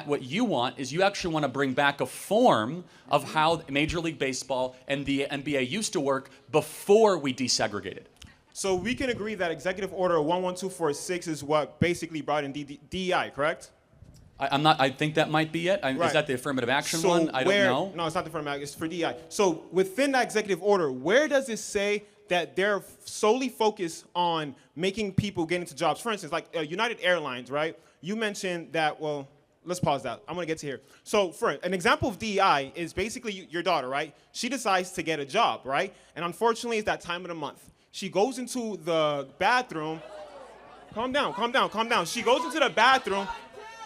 What you want is you actually want to bring back a form of how Major League Baseball and the NBA used to work before we desegregated. So we can agree that Executive Order 11246 is what basically brought in DEI, correct? I think that might be it. Right. Is that the affirmative action one? I don't know. No, it's not the affirmative action. It's for DEI. So within that executive order, where does it say that they're solely focused on making people get into jobs? For instance, like United Airlines, right? You mentioned that, well, let's pause that. I'm going to get to here. So for an example of DEI is basically your daughter, right? She decides to get a job, right? And unfortunately, it's that time of the month. She goes into the bathroom. Calm down, calm down, calm down. She goes into the bathroom.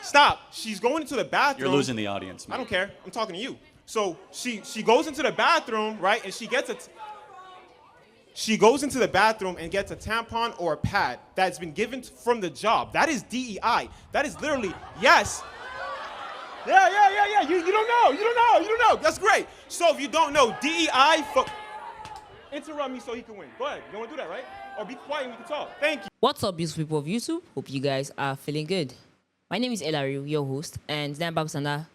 Stop. She's going into the bathroom. You're losing the audience, man. I don't care. I'm talking to you. So she goes into the bathroom, right? And she goes into the bathroom and gets a tampon or a pad that's been given from the job. That is DEI. That is literally, yes. Yeah. You don't know. That's great. So if you don't know, DEI, interrupt me so he can win. Go ahead. You want to do that, right? Or be quiet and we can talk. Thank you. What's up, beautiful people of YouTube? Hope you guys are feeling good. My name is Elario, your host, and today I'm back with another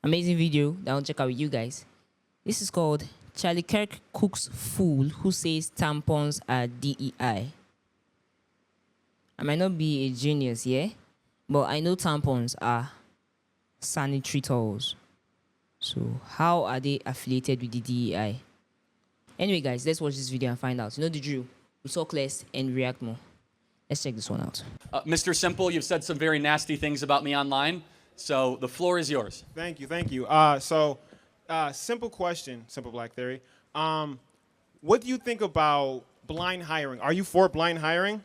amazing video that I'll check out with you guys. This is called Charlie Kirk Cooks Fool Who Says Tampons Are DEI. I might not be a genius, yeah? But I know tampons are sanitary towels. So how are they affiliated with the DEI? Anyway, guys, let's watch this video and find out. You know the drill. We talk less and react more. Let's check this one out. Mr. Simple, you've said some very nasty things about me online, so the floor is yours. Thank you. Simple question, Simple Black Theory. What do you think about blind hiring? Are you for blind hiring?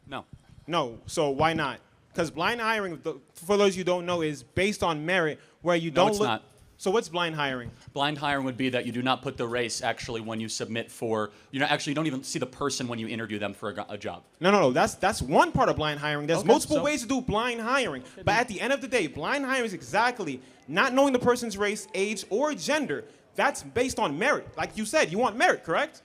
No. No. So why not? Because blind hiring, for those you don't know, is based on merit, where you don't No, it's look. not. So what's blind hiring? Blind hiring would be that you do not put the race actually when you submit for, you don't even see the person when you interview them for a job. No. That's one part of blind hiring. There's multiple ways to do blind hiring. But at the end of the day, blind hiring is exactly not knowing the person's race, age, or gender. That's based on merit. Like you said, you want merit, correct?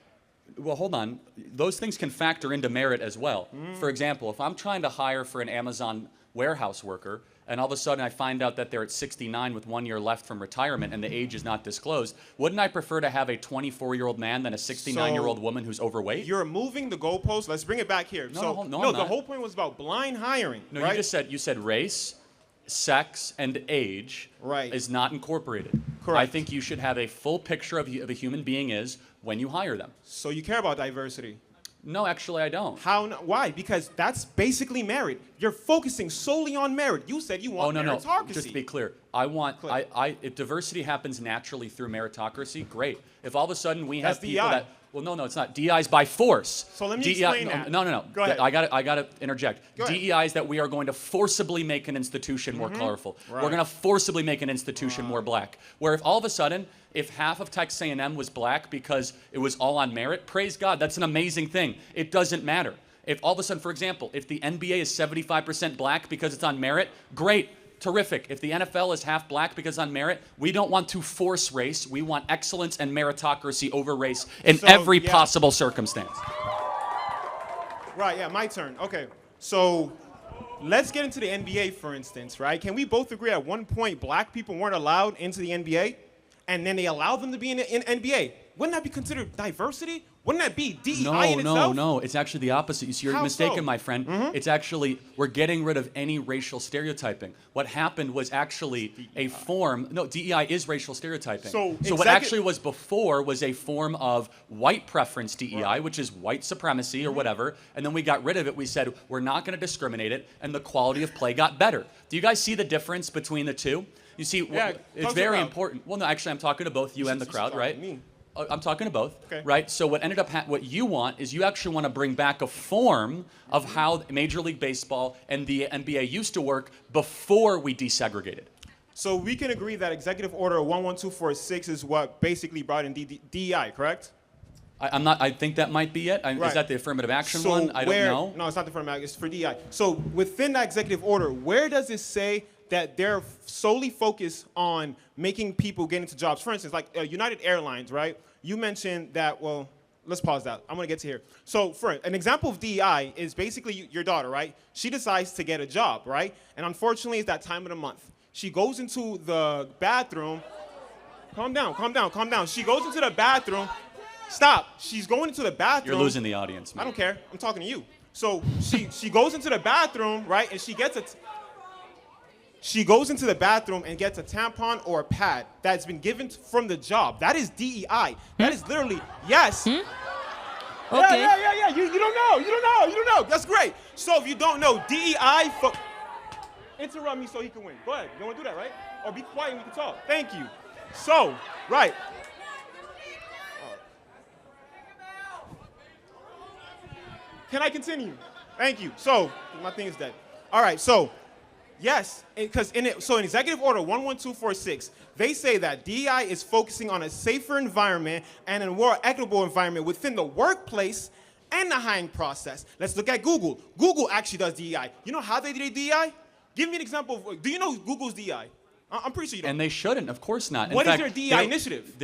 Well, hold on. Those things can factor into merit as well. For example, if I'm trying to hire for an Amazon warehouse worker, and all of a sudden I find out that they're at 69 with 1 year left from retirement and the age is not disclosed, wouldn't I prefer to have a 24-year-old man than a 69-year-old woman who's overweight? You're moving the goalpost. Let's bring it back here. No, the whole point was about blind hiring. No, right? you said race, sex, and age is not incorporated. Correct. I think you should have a full picture of a human being is when you hire them. So you care about diversity? No, actually, I don't. Why? Because that's basically merit. You're focusing solely on merit. You said you want meritocracy. No. Just to be clear, if diversity happens naturally through meritocracy, great. If all of a sudden we have people DEI. that, well, no, it's not. DEI is by force. So let me explain that. No. Go ahead. I got to interject. Go ahead. DEI is that we are going to forcibly make an institution more colorful. Right. We're going to forcibly make an institution more black. Where if all of a sudden, if half of Texas A&M was black because it was all on merit, praise God, that's an amazing thing. It doesn't matter. If all of a sudden, for example, if the NBA is 75% black because it's on merit, great. Terrific. If the NFL is half black because on merit, we don't want to force race. We want excellence and meritocracy over race in every possible circumstance. Right, yeah, my turn. Okay, so let's get into the NBA, for instance, right? Can we both agree at one point black people weren't allowed into the NBA, and then they allowed them to be in the NBA? Wouldn't that be considered diversity? Wouldn't that be DEI in itself? No. It's actually the opposite. You see, you're mistaken, my friend. It's actually, we're getting rid of any racial stereotyping. What happened was actually a form. No, DEI is racial stereotyping. So what actually was before was a form of white preference DEI, which is white supremacy or whatever. And then we got rid of it. We said, we're not going to discriminate it. And the quality of play got better. Do you guys see the difference between the two? You see, it's very important. Well, no, actually, I'm talking to both you and the crowd, right? I'm talking to both, right? So what you want is you actually want to bring back a form of how Major League Baseball and the NBA used to work before we desegregated. So we can agree that Executive Order 11246 is what basically brought in DEI, correct? I think that might be it. Is that the affirmative action one? I don't know. No, it's not the affirmative action. It's for DEI. So within that executive order, where does it say that they're solely focused on making people get into jobs? For instance, like United Airlines, right? You mentioned that, well, let's pause that. I'm going to get to here. So for an example of DEI is basically your daughter, right? She decides to get a job, right? And unfortunately, it's that time of the month. She goes into the bathroom. Calm down, calm down, calm down. She goes into the bathroom. Stop. She's going into the bathroom. You're losing the audience, man. I don't care. I'm talking to you. So she goes into the bathroom, right? And she goes into the bathroom and gets a tampon or a pad that's been given from the job. That is DEI. That is literally, yes. Okay. Yeah. You don't know. That's great. So if you don't know, DEI, interrupt me so he can win. Go ahead. You want to do that, right? Or be quiet and we can talk. Thank you. So, right. Can I continue? Thank you. So, my thing is dead. All right, so, yes, because in Executive Order 11246, they say that DEI is focusing on a safer environment and a more equitable environment within the workplace and the hiring process. Let's look at Google. Google actually does DEI. You know how they do DEI? Give me an example of, do you know Google's DEI? I'm pretty sure you don't. And they shouldn't, of course not. What is their DEI initiative?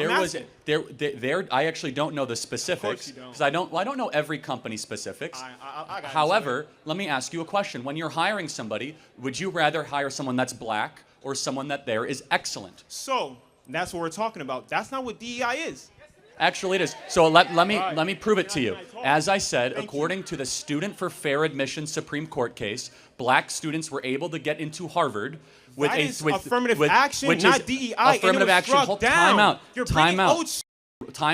I actually don't know the specifics. Because I don't know every company's specifics. I got However, let me ask you a question. When you're hiring somebody, would you rather hire someone that's black or someone that there is excellent? So, that's what we're talking about. That's not what DEI is. Actually, it is. So let me prove it to you. As I said, according to the Student for Fair Admission Supreme Court case, black students were able to get into Harvard with affirmative action, which not is DEI. Affirmative action. Time out. You're Time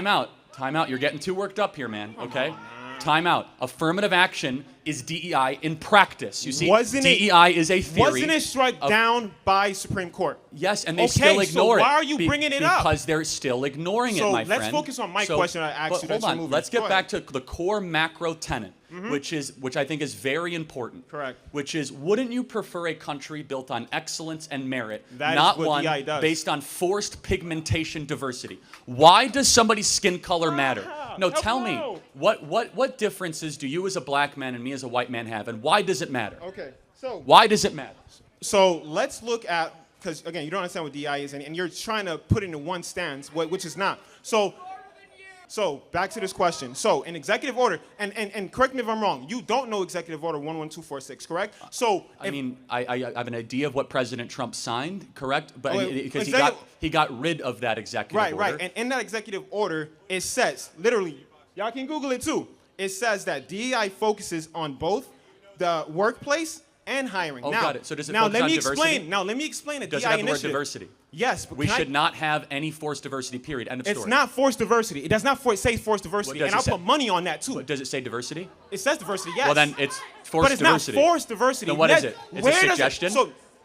out. You're getting too worked up here, man. Okay. Time out. Affirmative action is DEI in practice. You see, DEI is a theory. Wasn't it struck down by Supreme Court? Yes, and they still ignore it. So why are you bringing it up? Because they're still ignoring it, my friend. So let's focus on my question I asked you. Hold on. Let's get back to the core macro tenet, which I think is very important. Correct. Which is, wouldn't you prefer a country built on excellence and merit, that not is what one DEI does. based on forced pigmentation diversity? Why does somebody's skin color matter? No, tell me, what differences do you as a black man and me as a white man have, and why does it matter? Okay, so why does it matter? So let's look at, because again, you don't understand what DEI is, and you're trying to put it into one stance, which is not. So back to this question. So in executive order, and correct me if I'm wrong, you don't know executive order 11246, correct? So I have an idea of what President Trump signed, correct? But because he got rid of that executive order. Right. And in that executive order, it says, literally, y'all can Google it too. It says that DEI focuses on both the workplace and hiring. Oh, now, got it. So does it focus on diversity? Now let me explain the Does DEI it have the word initiative. diversity? Yes, but we should not have any forced diversity, period. End of story. It's not forced diversity. It does not say forced diversity, and I'll put money on that too. What, does it say diversity? It says diversity, yes. Well, then it's forced diversity. But it's not forced diversity. Then what is it? It's a suggestion?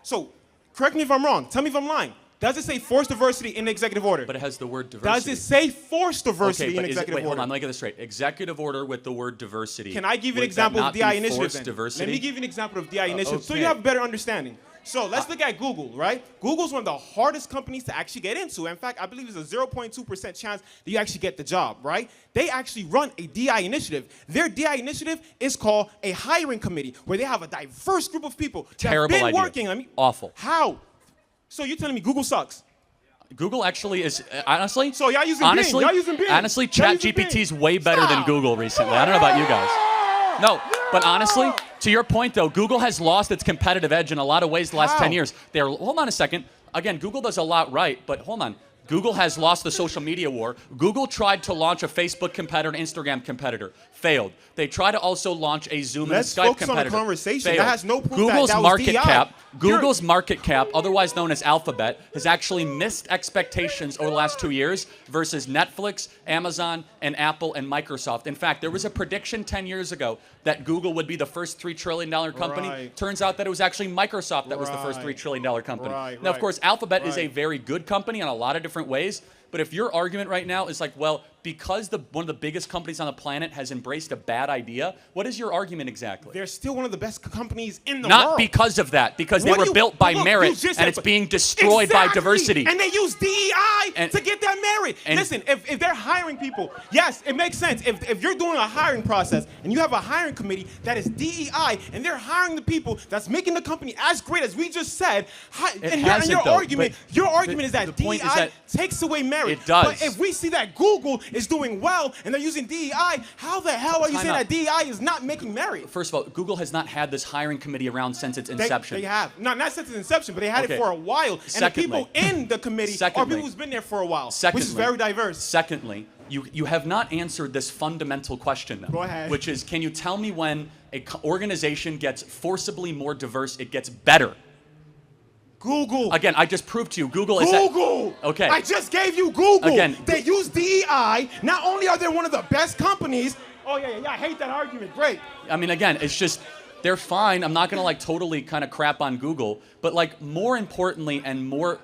So, correct me if I'm wrong. Tell me if I'm lying. Does it say forced diversity in the executive order? But it has the word diversity. Does it say forced diversity in the executive order? Hold on, let me get this straight. Executive order with the word diversity. Can I give you an example of DEI initiative then? Diversity? Let me give you an example of DEI initiative so you have a better understanding. So let's look at Google, right? Google's one of the hardest companies to actually get into. In fact, I believe there's a 0.2% chance that you actually get the job, right? They actually run a DEI initiative. Their DEI initiative is called a hiring committee, where they have a diverse group of people that have been working. Awful. How? So you're telling me Google sucks? Google actually is, honestly. So y'all using Bing. Y'all using Bing. Honestly, ChatGPT's way better than Google recently. I don't know about you guys. No, but honestly, to your point though, Google has lost its competitive edge in a lot of ways the last 10 years. Hold on a second. Again, Google does a lot right, but hold on. Google has lost the social media war. Google tried to launch a Facebook competitor, an Instagram competitor. Failed. They tried to also launch a Zoom and a Skype competitor. Let's focus on the conversation. Failed. That has no proof Google's that was market DEI. cap, Google's market cap, otherwise known as Alphabet, has actually missed expectations over the last 2 years versus Netflix, Amazon, and Apple and Microsoft. In fact, there was a prediction 10 years ago that Google would be the first $3 trillion company. Right. Turns out that it was actually Microsoft that was the first $3 trillion company. Now, of course, Alphabet is a very good company in a lot of different ways. But if your argument right now is like, well, because one of the biggest companies on the planet has embraced a bad idea, what is your argument exactly? They're still one of the best companies in the world. Not because of that, because they were built by merit, and it's being destroyed by diversity. And they use DEI to get that merit. Listen, if they're hiring people, yes, it makes sense. If you're doing a hiring process and you have a hiring committee that is DEI and they're hiring the people that's making the company as great as we just said, your argument is that DEI takes away merit. married. It does. But if we see that Google is doing well and they're using DEI, how the hell are you saying that DEI is not making merit? First of all, Google has not had this hiring committee around since its inception. They have. Not since its inception, but they had it for a while. And the people in the committee are people who's been there for a while, which is very diverse. Secondly, you have not answered this fundamental question, though. Go ahead. Which is, can you tell me when an organization gets forcibly more diverse, it gets better? Google. Again, I just proved to you, Google is Google! Okay. I just gave you Google. Again. They use DEI. Not only are they one of the best companies. Oh, yeah. I hate that argument. Great. I mean, again, it's just, they're fine. I'm not going to, like, totally kind of crap on Google. But, like, more importantly and more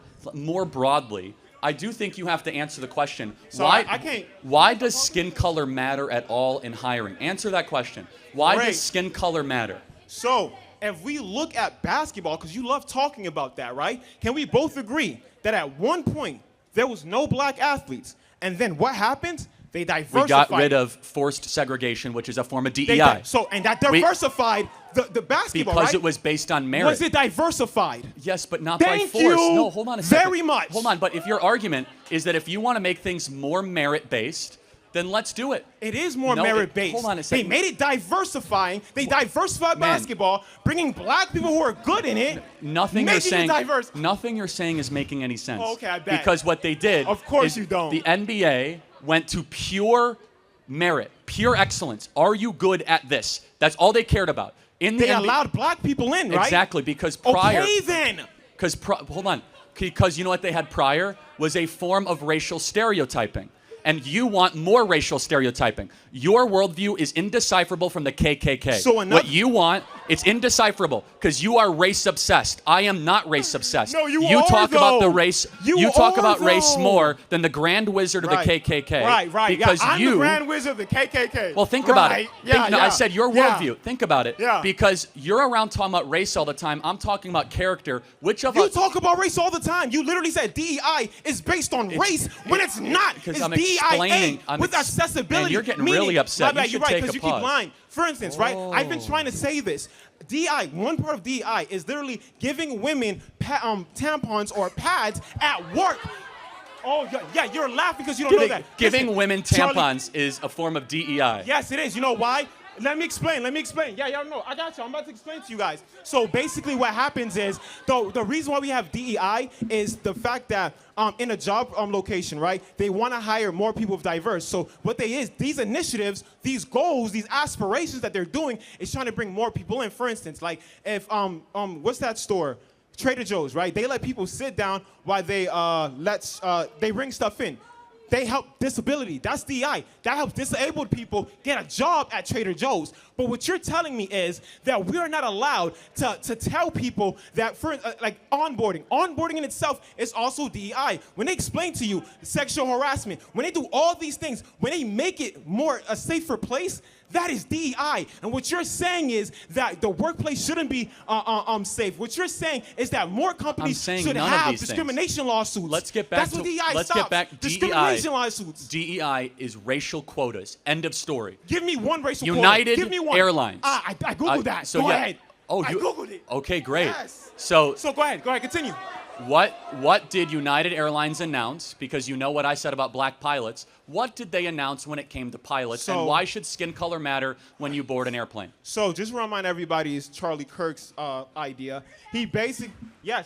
broadly, I do think you have to answer the question, so I can't. Why does skin color matter at all in hiring? Answer that question. Why does skin color matter? So, if we look at basketball, because you love talking about that, right? Can we both agree that at one point, there was no black athletes, and then what happened? They diversified. We got rid of forced segregation, which is a form of DEI. And that diversified the basketball, because it was based on merit. Was it diversified? Yes, but not by force. No, hold on a second. Very much. Hold on, but if your argument is that if you want to make things more merit-based, then let's do it. It is more merit-based. Hold on a second. They made it diversifying. They diversified basketball, bringing black people who are good in it. Nothing you're saying is making any sense. Oh, okay, I bet. Because what they did. Of course you don't. The NBA went to pure merit, pure excellence. Are you good at this? That's all they cared about. They allowed black people in, right? Exactly, because prior. Okay, then. Hold on. Because you know what they had prior was a form of racial stereotyping. And you want more racial stereotyping. Your worldview is indecipherable from the KKK. So what you want, it's indecipherable because you are race obsessed. I am not race obsessed. No, you talk though. about the race. You talk about though. race more than the Grand Wizard of the KKK. Right. Because I'm the Grand Wizard of the KKK. Well, think about it. I said your worldview. Think about it. Yeah. Because you're around talking about race all the time. I'm talking about character. Which of us? You talk about race all the time. You literally said DEI is based on race when it's not. Because it's DEI with accessibility. Man, you're getting really upset. You're right, because you keep pause. lying. For instance, right? I've been trying to say this. DEI, one part of DEI is literally giving women tampons or pads at work. Oh, yeah, you're laughing because you don't know that. Giving women tampons is a form of DEI. Yes, it is. You know why? Let me explain. Yeah, no, I got you. I'm about to explain to you guys. So basically what happens is, the reason why we have DEI is the fact that in a job location, right, they want to hire more people of diverse. So what these initiatives, these goals, these aspirations that they're doing is trying to bring more people in. For instance, like if, what's that store? Trader Joe's, right? They let people sit down while they bring stuff in. They help disability. That's DEI. That helps disabled people get a job at Trader Joe's. But what you're telling me is that we are not allowed to tell people that, for like onboarding. Onboarding in itself is also DEI. When they explain to you sexual harassment, when they do all these things, when they make it more a safer place, that is DEI. And what you're saying is that the workplace shouldn't be safe. What you're saying is that more companies should have discrimination lawsuits. Let's get back That's what DEI stops. Get back. Discrimination lawsuits. DEI is racial quotas. End of story. Give me one racial quota. United Give me one. Airlines. I Googled that. So go ahead. Oh, I Googled it. Okay, great. Yes. So go ahead, continue. What did United Airlines announce? Because you know what I said about black pilots. What did they announce when it came to pilots? And why should skin color matter when you board an airplane? So just to remind everybody, it's Charlie Kirk's idea. He basically,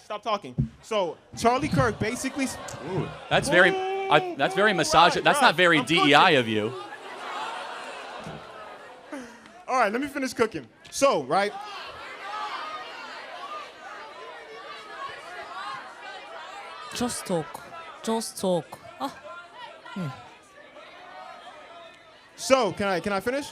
stop talking. So Charlie Kirk basically. Ooh, that's very misogynist. That's not very DEI of you. All right, let me finish cooking. So, right. Just talk. So, can I finish?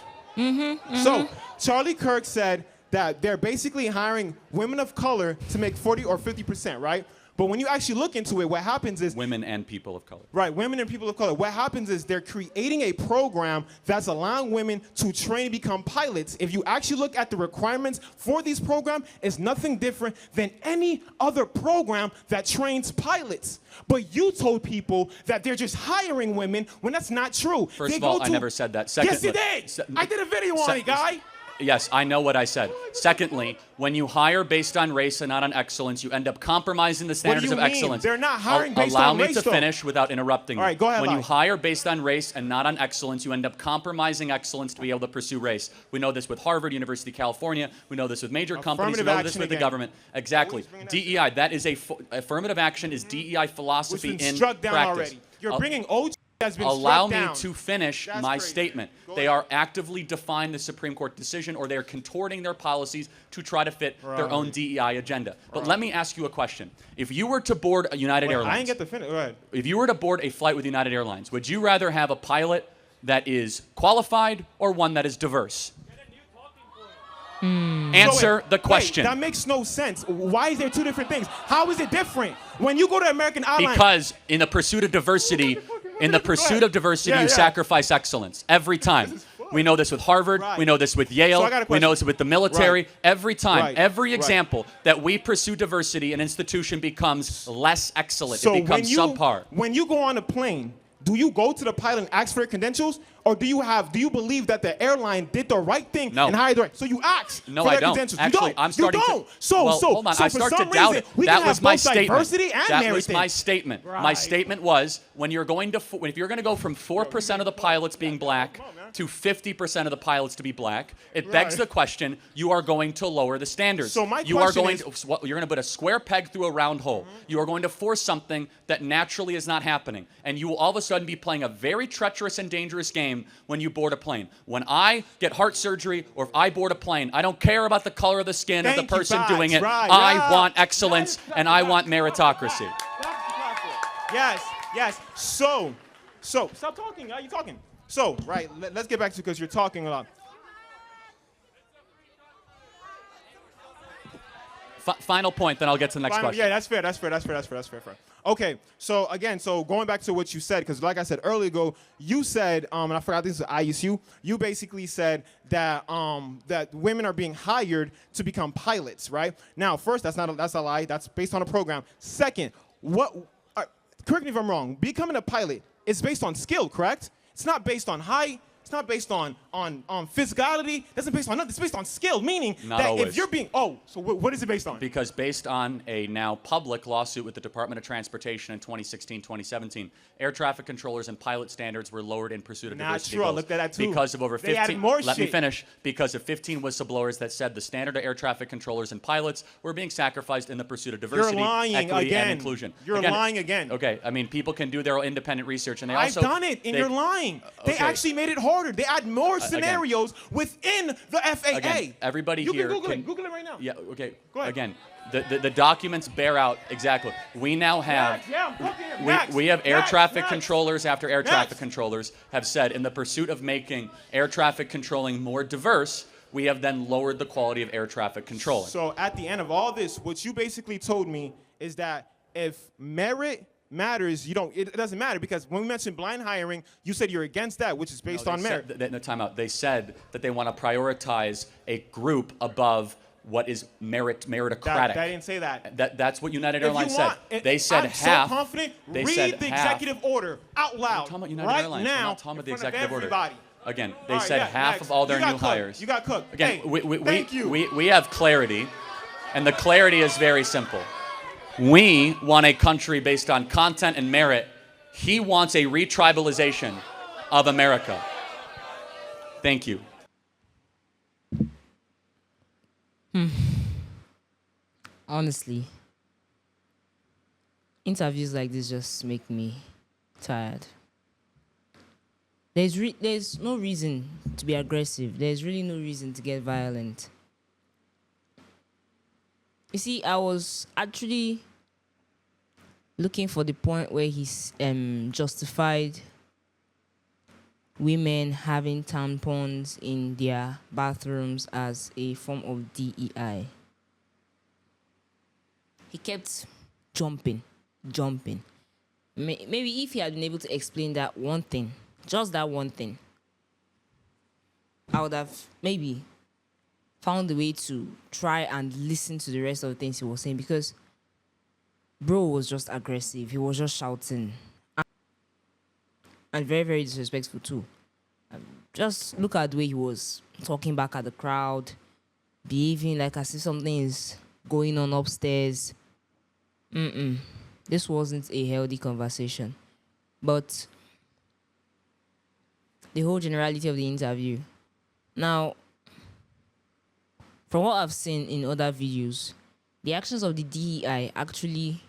So, Charlie Kirk said that they're basically hiring women of color to make 40 or 50%, right? But when you actually look into it, what happens is... Women and people of color. Right, women and people of color. What happens is they're creating a program that's allowing women to train and become pilots. If you actually look at the requirements for these programs, it's nothing different than any other program that trains pilots. But you told people that they're just hiring women when that's not true. First of all, I never said that. Secondly, yes, you did. I did a video on it, guy. Yes, I know what I said. Secondly, when you hire based on race and not on excellence, you end up compromising the standards of excellence. They're not hiring based Allow on me race, to though. finish without interrupting you. All right, go ahead, When you Lai. hire based on race and not on excellence, you end up compromising excellence to be able to pursue race. We know this with Harvard, University of California. We know this with major companies. We know this with the government. Exactly. DEI, that is affirmative action is DEI philosophy Which been in struck down practice. already. You're bringing OG has been Allow struck me down. to finish That's my crazy. statement. Go They ahead. are actively defying the Supreme Court decision, or they are contorting their policies to try to fit their own DEI agenda. But let me ask you a question. If you were to board a United Airlines, I didn't get the finish. Go ahead. if you were to board a flight with United Airlines, would you rather have a pilot that is qualified or one that is diverse? Answer the question. Wait, that makes no sense. Why is there two different things? How is it different? When you go to American Airlines, Because in the pursuit of diversity, you sacrifice excellence every time. We know this with Harvard. Right. We know this with Yale. So I got a We know question. this with the military. Right. Every time, Right. every Right. example that we pursue diversity, an institution becomes less excellent. So it becomes subpar. when you go on a plane, do you go to the pilot and ask for their credentials, or do you believe that the airline did the right thing No. and hired the right? So you ask No, for I their don't. credentials. Actually, you don't. I'm starting you to. don't. So well, hold on. so I for start some to doubt reason, it. we That can was have my both statement. diversity and That everything. was my statement. My Right. statement was when you're going to if you're going to go from 4% of the pilots being black to 50% of the pilots to be black, it begs Right. the question: you are going to lower the standards. So my you are question going is- to, you're going to put a square peg through a round hole. You are going to force something that naturally is not happening, and you will all of a sudden be playing a very treacherous and dangerous game when you board a plane. When I get heart surgery or if I board a plane, I don't care about the color of the skin of Thank the you, person facts, doing it. right, I yeah. want excellence and I want meritocracy. Yes. So, stop talking. Are you talking? So, right, let's get back to because you're talking a lot. Final point, then I'll get to the next question. Yeah, that's fair. Okay, so again, going back to what you said, because like I said earlier ago, you said, and I forgot this is ISU, you basically said that that women are being hired to become pilots, right? Now, first, that's a lie. That's based on a program. Second, correct me if I'm wrong, becoming a pilot is based on skill, correct? It's not based on height. It's not based on physicality. It's not based on nothing. It's based on skill, meaning Not that always. if you're being, so what is it based on? Because based on a now public lawsuit with the Department of Transportation in 2016, 2017, air traffic controllers and pilot standards were lowered in pursuit of Not diversity true. I goals. looked at that too. Because of over They 15. added more Let me shit. finish. Because of 15 whistleblowers that said the standard of air traffic controllers and pilots were being sacrificed in the pursuit of diversity, lying equity, again. and inclusion. You're lying again. Okay, I mean people can do their own independent research, and they I've also. done it, and you're lying. They okay. actually made it harder. They add more scenarios within the FAA. Again, everybody you here can Google it. Google it right now. Yeah. Okay. Go ahead. Again, the documents bear out exactly. We now have. Yeah, I'm looking at it. We have air Next, traffic next. controllers after air Next. traffic controllers have said in the pursuit of making air traffic controlling more diverse, we have then lowered the quality of air traffic controlling. So at the end of all this, what you basically told me is that if merit matters, it doesn't matter, because when we mentioned blind hiring, you said you're against that, which is based on merit. No, time out. They said that they want to prioritize a group above what is meritocratic. That didn't say that. That's what United If you Airlines want, said. They said I'm half. so confident. They Read said the half. executive order out loud. We're talking about United right Airlines. now. We're not talking about the in front of executive order. everybody. Again, they All right, said yeah, half next. of all their You got new Cook. hires. You got Cook. Again, Hey, thank you. we have clarity, and the clarity is very simple. We want a country based on content and merit. He wants a retribalization of America. Thank you. Honestly, interviews like this just make me tired. There's no reason to be aggressive. There's really no reason to get violent. You see, I was actually looking for the point where he's justified women having tampons in their bathrooms as a form of DEI. He kept jumping. Maybe if he had been able to explain that one thing, just that one thing, I would have maybe found a way to try and listen to the rest of the things he was saying, because bro was just aggressive. He was just shouting. And very, very disrespectful too. Just look at the way he was talking back at the crowd, behaving like as if something is going on upstairs. This wasn't a healthy conversation. But the whole generality of the interview. Now, from what I've seen in other videos, the actions of the DEI actually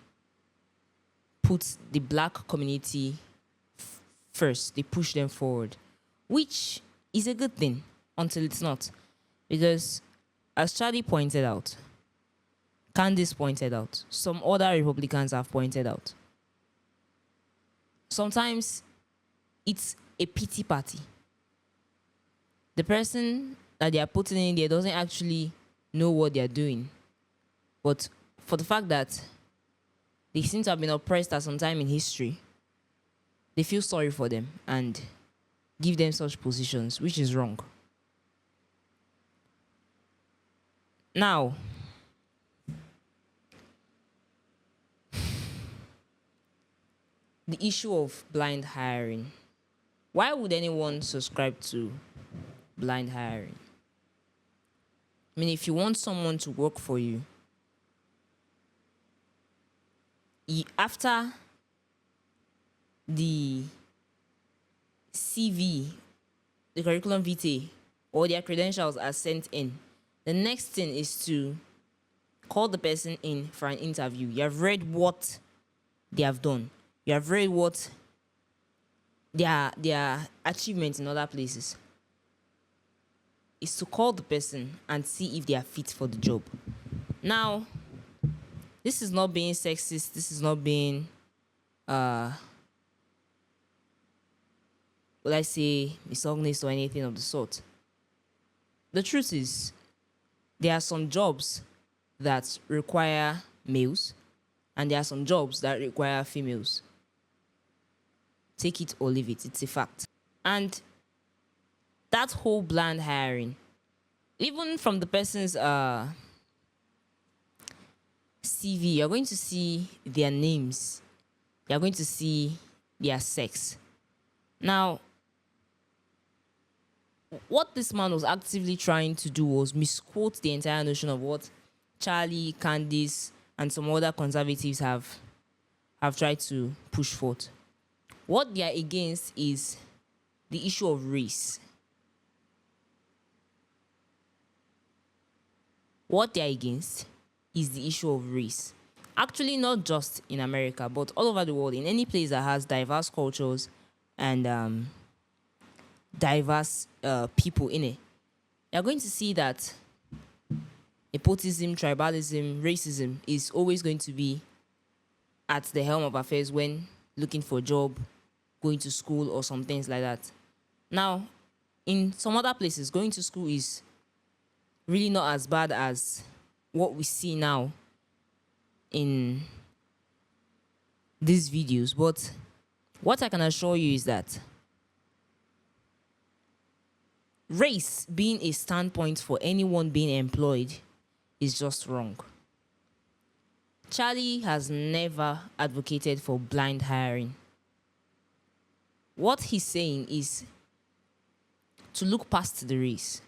put the black community first. They push them forward, which is a good thing until it's not. Because as Charlie pointed out, Candice pointed out, some other Republicans have pointed out, sometimes it's a pity party. The person that they are putting in there doesn't actually know what they are doing. But for the fact that they seem to have been oppressed at some time in history, they feel sorry for them and give them such positions, which is wrong. Now, the issue of blind hiring. Why would anyone subscribe to blind hiring? I mean, if you want someone to work for you, after the CV, the curriculum vitae, or their credentials are sent in, the next thing is to call the person in for an interview. You have read what they have done. You have read what their achievements in other places. Is to call the person and see if they are fit for the job. Now, this is not being sexist. This is not being, will I say, misogynist or anything of the sort. The truth is, there are some jobs that require males, and there are some jobs that require females. Take it or leave it. It's a fact. And that whole blind hiring, even from the person's CV, you're going to see their names. You're going to see their sex. Now, what this man was actively trying to do was misquote the entire notion of what Charlie, Candice, and some other conservatives have tried to push forth. What they are against is the issue of race. What they are against is the issue of race. Actually, not just in America, but all over the world, in any place that has diverse cultures and diverse people in it, you're going to see that nepotism, tribalism, racism is always going to be at the helm of affairs when looking for a job, going to school, or some things like that. Now, in some other places, going to school is really not as bad as what we see now in these videos. But what I can assure you is that race being a standpoint for anyone being employed is just wrong. Charlie has never advocated for blind hiring. What he's saying is to look past the race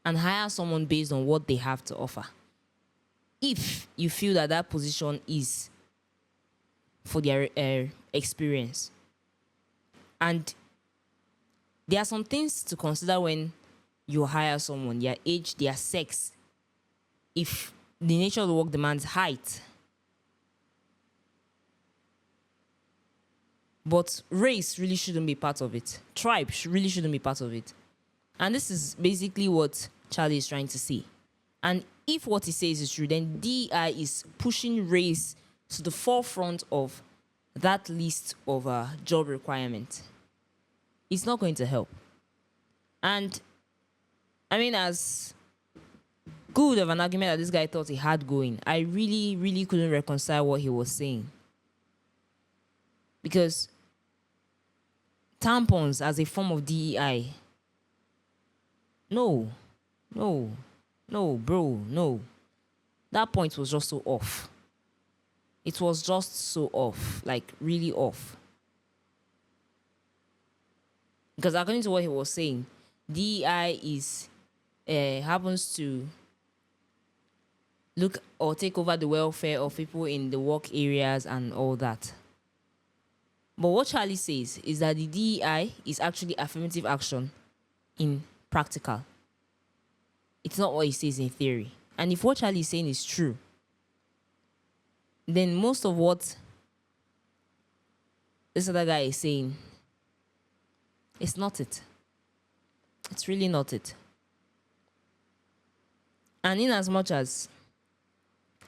and hire someone based on what they have to offer. If you feel that that position is for their experience. And there are some things to consider when you hire someone: their age, their sex. If the nature of the work demands height. But race really shouldn't be part of it. Tribe really shouldn't be part of it. And this is basically what Charlie is trying to say. And if what he says is true, then DEI is pushing race to the forefront of that list of job requirements. It's not going to help. And, I mean, as good of an argument that this guy thought he had going, I really, really couldn't reconcile what he was saying. Because tampons as a form of DEI, no, bro, no. That point was just so off. It was just so off, like really off. Because according to what he was saying, DEI is happens to look or take over the welfare of people in the work areas and all that. But what Charlie says is that the DEI is actually affirmative action in practical. It's not what he says in theory. And if what Charlie is saying is true, then most of what this other guy is saying, it's not it. It's really not it. And in as much as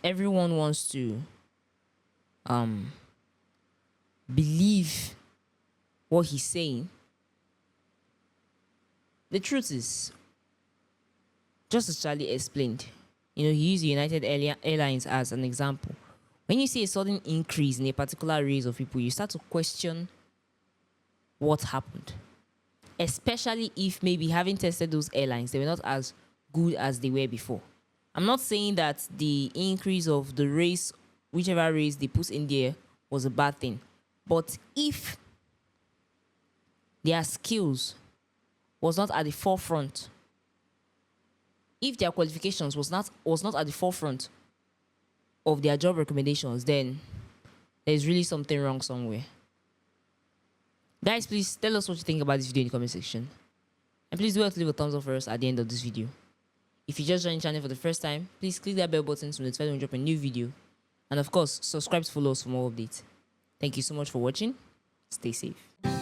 everyone wants to believe what he's saying, the truth is, just as Charlie explained, he used United Airlines as an example. When you see a sudden increase in a particular race of people, you start to question what happened. Especially if maybe having tested those airlines, they were not as good as they were before. I'm not saying that the increase of the race, whichever race they put in there, was a bad thing. But if their skills was not at the forefront, if their qualifications was not at the forefront of their job recommendations, then there's really something wrong somewhere. Guys, please tell us what you think about this video in the comment section. And please do well to leave a thumbs up for us at the end of this video. If you just joined the channel for the first time, please click that bell button to be notified when we drop a new video. And of course, subscribe to follow us for more updates. Thank you so much for watching. Stay safe.